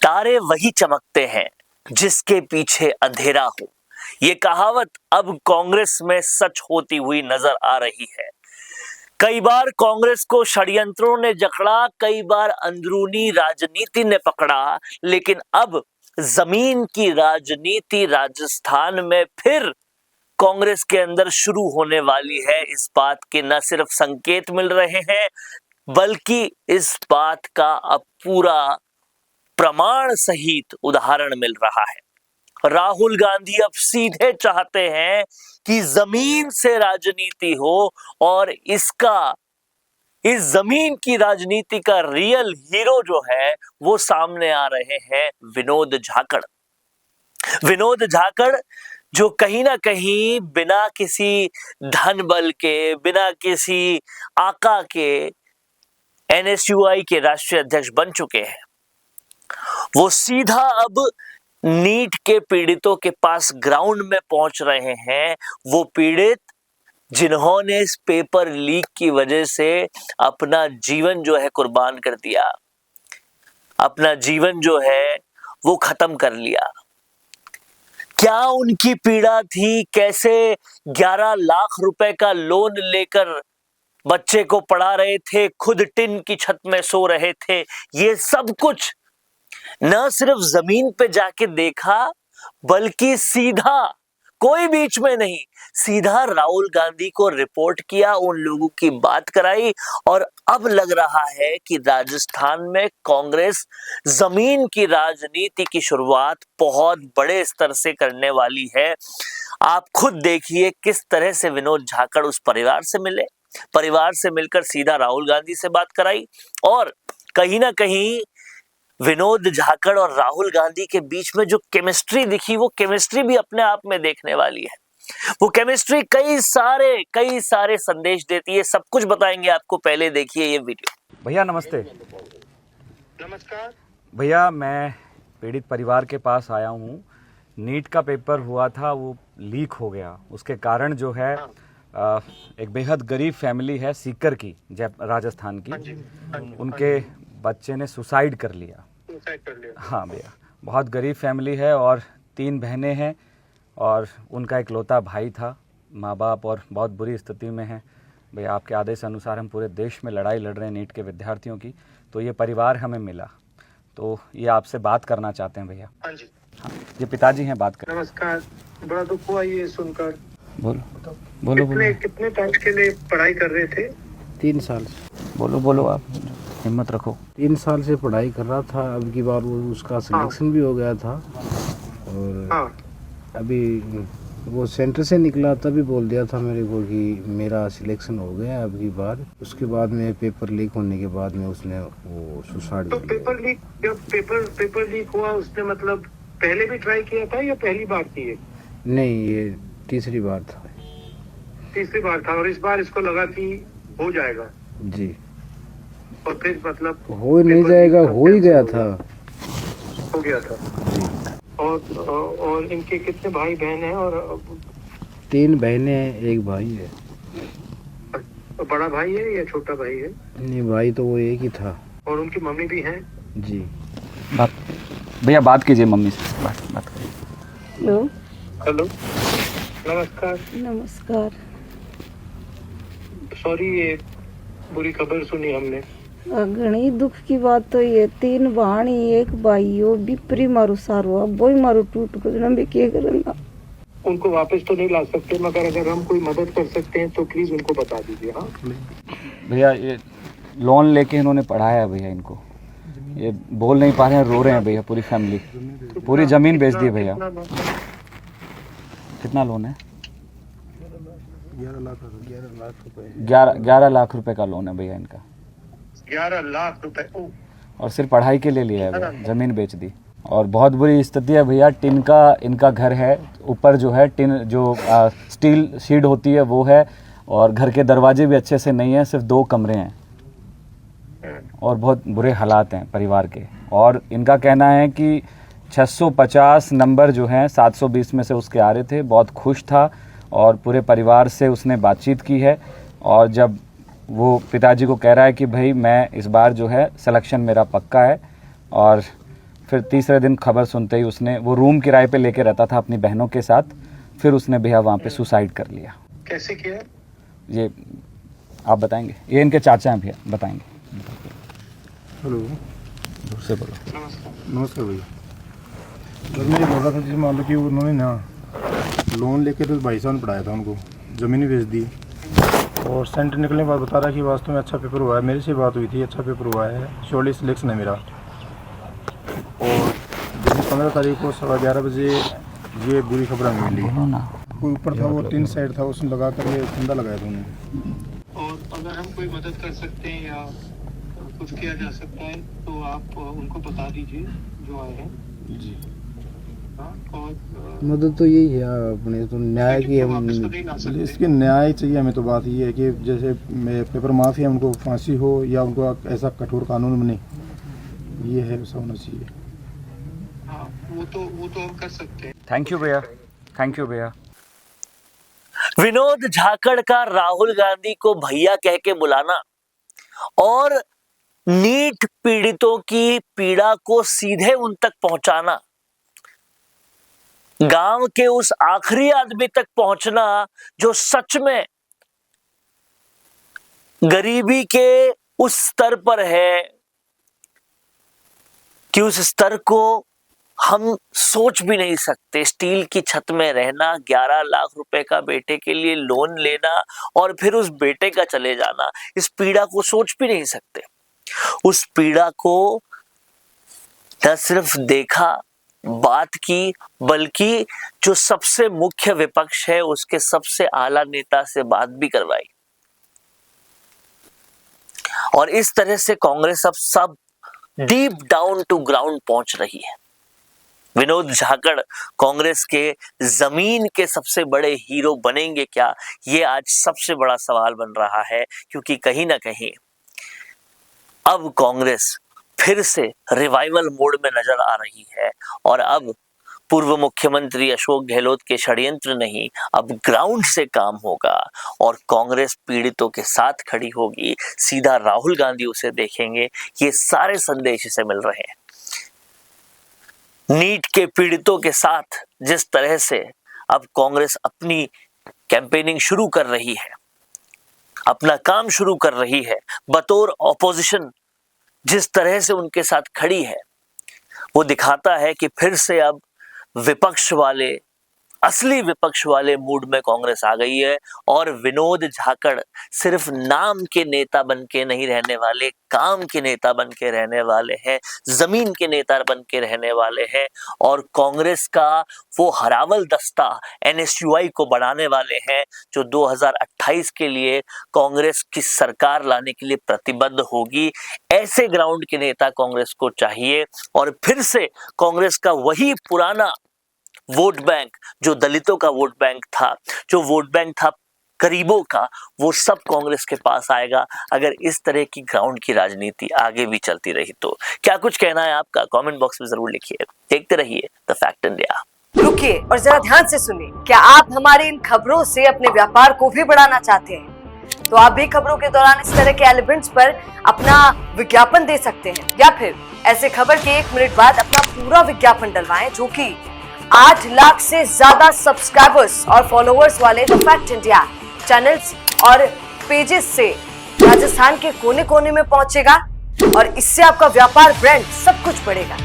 तारे वही चमकते हैं जिसके पीछे अंधेरा हो। ये कहावत अब कांग्रेस में सच होती हुई नजर आ रही है। कई बार कांग्रेस को षड्यंत्रों ने जकड़ा, कई बार अंदरूनी राजनीति ने पकड़ा, लेकिन अब जमीन की राजनीति राजस्थान में फिर कांग्रेस के अंदर शुरू होने वाली है। इस बात के न सिर्फ संकेत मिल रहे हैं, बल्कि इस बात का अब पूरा प्रमाण सहित उदाहरण मिल रहा है। राहुल गांधी अब सीधे चाहते हैं कि जमीन से राजनीति हो और इस जमीन की राजनीति का रियल हीरो जो है वो सामने आ रहे हैं विनोद झाकड़। विनोद झाकड़ जो कहीं ना कहीं बिना किसी धन बल के, बिना किसी आका के एनएसयूआई के राष्ट्रीय अध्यक्ष बन चुके हैं। वो सीधा अब नीट के पीड़ितों के पास ग्राउंड में पहुंच रहे हैं। वो पीड़ित जिन्होंने इस पेपर लीक की वजह से अपना जीवन जो है कुर्बान कर दिया, अपना जीवन जो है वो खत्म कर लिया। क्या उनकी पीड़ा थी, कैसे 11 लाख रुपए का लोन लेकर बच्चे को पढ़ा रहे थे, खुद टिन की छत में सो रहे थे, ये सब कुछ न सिर्फ जमीन पे जाके देखा, बल्कि सीधा, कोई बीच में नहीं, सीधा राहुल गांधी को रिपोर्ट किया, उन लोगों की बात कराई। और अब लग रहा है कि राजस्थान में कांग्रेस जमीन की राजनीति की शुरुआत बहुत बड़े स्तर से करने वाली है। आप खुद देखिए किस तरह से विनोद झाकड़ उस परिवार से मिले, परिवार से मिलकर सीधा राहुल गांधी से बात कराई, और कहीं ना कहीं विनोद झाकड़ और राहुल गांधी के बीच में जो केमिस्ट्री दिखी, वो केमिस्ट्री भी अपने आप में देखने वाली है। वो केमिस्ट्री कई सारे संदेश देती है। सब कुछ बताएंगे आपको, पहले देखिए ये वीडियो। भैया नमस्ते। नमस्कार भैया, मैं पीड़ित परिवार के पास आया हूँ। नीट का पेपर हुआ था, वो लीक हो गया। उसके कारण जो है एक बेहद गरीब फैमिली है सीकर की, राजस्थान की, उनके बच्चे ने सुसाइड कर लिया। हाँ भैया, बहुत गरीब फैमिली है और 3 बहनें हैं और उनका इकलौता भाई था। माँ बाप और बहुत बुरी स्थिति में है। भैया, आपके आदेश अनुसार हम पूरे देश में लड़ाई लड़ रहे हैं नीट के विद्यार्थियों की, तो ये परिवार हमें मिला, तो ये आपसे बात करना चाहते हैं भैया। हाँ जी। हाँ, ये पिताजी हैं, बात कर। नमस्कार, बड़ा दुख हुआ ये सुनकर। बोलो कितने टाइम के लिए पढ़ाई कर रहे थे? 3 साल से। बोलो आप, हिम्मत रखो। 3 साल से पढ़ाई कर रहा था। अब की बार वो उसका सिलेक्शन भी हो गया था और अभी वो सेंटर से निकला तभी बोल दिया था मेरे को कि मेरा सिलेक्शन हो गया अब की बार। उसके बाद में पेपर लीक होने के बाद में उसने वो सुसाइड। तो जब पेपर लीक हुआ, उसने मतलब पहले भी ट्राई किया था या पहली बार की है? नहीं, ये तीसरी बार था। तीसरी बार था और इस बार इसको लगा कि हो जाएगा जी। और फिर मतलब हो नहीं जाएगा, हो ही गया था। हो गया था। और इनके कितने भाई बहन हैं? और 3 बहनें हैं, 1 भाई है। बड़ा भाई है या छोटा भाई है? नहीं, भाई तो वो एक ही था। और उनकी मम्मी भी हैं? जी। भैया बात कीजिए मम्मी से, बात करिए। हेलो, नमस्कार। नमस्कार। सॉरी, ये बुरी खबर सुनी हमने। घणी दुख की बात तो ये 3 भाणी 1 भाई हो बिपरी मारू सारो, अब वही मारू टूट कर भी क्या करना। उनको वापस तो नहीं ला सकते, मगर अगर हम कोई मदद कर सकते हैं तो प्लीज उनको बता दीजिए। हाँ भैया, ये लोन लेके इन्होंने पढ़ाया है भैया इनको, ये बोल नहीं पा रहे हैं, रो रहे हैं भैया। पूरी फैमिली, पूरी जमीन बेच दी भैया। कितना लोन है? 11 लाख रुपए का लोन है भैया इनका। 11 लाख रुपए? और सिर्फ पढ़ाई के लिए लिया है भैया, जमीन बेच दी। और बहुत बुरी स्थिति है भैया। टिन का इनका घर है, ऊपर जो है टिन जो स्टील शीट होती है वो है, और घर के दरवाजे भी अच्छे से नहीं है, सिर्फ 2 कमरे हैं और बहुत बुरे हालात हैं परिवार के। और इनका कहना है कि 650 नंबर जो हैं 720 में से उसके आ रहे थे। बहुत खुश था और पूरे परिवार से उसने बातचीत की है, और जब वो पिताजी को कह रहा है कि भाई मैं इस बार जो है सिलेक्शन मेरा पक्का है और फिर तीसरे दिन खबर सुनते ही उसने वो रूम किराए पे लेके रहता था अपनी बहनों के साथ, फिर उसने भैया वहाँ पे सुसाइड कर लिया। कैसे किया? ये आप बताएंगे, ये इनके चाचा हैं भैया, बताएंगे। हेलो, दूर से बोलो। नमस्कार भैया। बस मैं ये बोल रहा था, जैसे मान लो कि उन्होंने ना लोन लेके तो भाई साहब ने पढ़ाया था, उनको ज़मीन बेच दी और सेंटर निकलने के बाद बता रहा कि वास्तव में अच्छा पेपर हुआ है। मेरे से बात हुई थी, अच्छा पेपर हुआ है, श्योरली सिलेक्शन है मेरा। और जैसे 15 तारीख को 11:15 बजे ये बुरी खबर हमें मिली। कोई ऊपर था, वो टिन साइड था, उसमें लगा कर ये फंदा लगाया था उन्होंने। और अगर हम कोई मदद कर सकते हैं या कुछ किया जा सकता है तो आप उनको बता दीजिए जो आए हैं जी। हाँ, और मदद तो यही है अपने, तो न्याय की हम वापस तो नहीं ला सकते। इसके न्याय चाहिए हमें। तो बात ये है कि जैसे पेपर माफ़ी है, उनको फांसी हो या उनको ऐसा कठोर कानून बने, ये है, ऐसा होना चाहिए। हाँ, वो तो हम कर सकते हैं। थैंक यू भैया, थैंक यू भैया। विनोद झाकड़ का राहुल गांधी को भैया कह के बुलाना और नीट पीड़ितों की पीड़ा को सीधे उन तक पहुंचाना, गांव के उस आखिरी आदमी तक पहुंचना जो सच में गरीबी के उस स्तर पर है कि उस स्तर को हम सोच भी नहीं सकते। स्टील की छत में रहना, 11 लाख रुपए का बेटे के लिए लोन लेना और फिर उस बेटे का चले जाना, इस पीड़ा को सोच भी नहीं सकते। उस पीड़ा को न सिर्फ देखा, बात की, बल्कि जो सबसे मुख्य विपक्ष है उसके सबसे आला नेता से बात भी करवाई। और इस तरह से कांग्रेस अब सब डीप डाउन टू ग्राउंड पहुंच रही है। विनोद झाकड़ कांग्रेस के जमीन के सबसे बड़े हीरो बनेंगे क्या, ये आज सबसे बड़ा सवाल बन रहा है, क्योंकि कहीं ना कहीं अब कांग्रेस फिर से रिवाइवल मोड में नजर आ रही है और अब पूर्व मुख्यमंत्री अशोक गहलोत के षड्यंत्र नहीं, अब ग्राउंड से काम होगा और कांग्रेस पीड़ितों के साथ खड़ी होगी। सीधा राहुल गांधी उसे देखेंगे। ये सारे संदेश इसे मिल रहे हैं। नीट के पीड़ितों के साथ जिस तरह से अब कांग्रेस अपनी कैंपेनिंग शुरू कर रही है, अपना काम शुरू कर रही है, बतौर ऑपोजिशन जिस तरह से उनके साथ खड़ी है, वो दिखाता है कि फिर से अब विपक्ष वाले, असली विपक्ष वाले मूड में कांग्रेस आ गई है। और विनोद झाकड़ सिर्फ नाम के नेता बन के नहीं रहने वाले, काम के नेता बन के रहने वाले हैं, जमीन के नेता बन के रहने वाले हैं और कांग्रेस का वो हरावल दस्ता NSUI को बढ़ाने वाले हैं जो 2028 के लिए कांग्रेस की सरकार लाने के लिए प्रतिबद्ध होगी। ऐसे ग्राउंड के नेता कांग्रेस को चाहिए और फिर से कांग्रेस का वही पुराना वोट बैंक, जो दलितों का वोट बैंक था, जो वोट बैंक था गरीबों का, वो सब कांग्रेस के पास आएगा अगर इस तरह की ग्राउंड की राजनीति आगे भी चलती रही तो। क्या कुछ कहना है आपका, कमेंट बॉक्स में जरूर लिखिए। देखते रहिए द फैक्ट इंडिया। रुकिए और जरा ध्यान से सुनिए। क्या आप हमारी इन खबरों से अपने व्यापार को भी बढ़ाना चाहते हैं? तो आप भी खबरों के दौरान इस तरह के एलिमेंट्स पर अपना विज्ञापन दे सकते हैं, या फिर ऐसे खबर के 1 मिनट बाद अपना पूरा विज्ञापन डलवाएं, जो कि 8 लाख से ज्यादा सब्सक्राइबर्स और फॉलोअर्स वाले द फैक्ट इंडिया चैनल्स और पेजेस से राजस्थान के कोने कोने में पहुंचेगा और इससे आपका व्यापार, ब्रांड सब कुछ बढ़ेगा।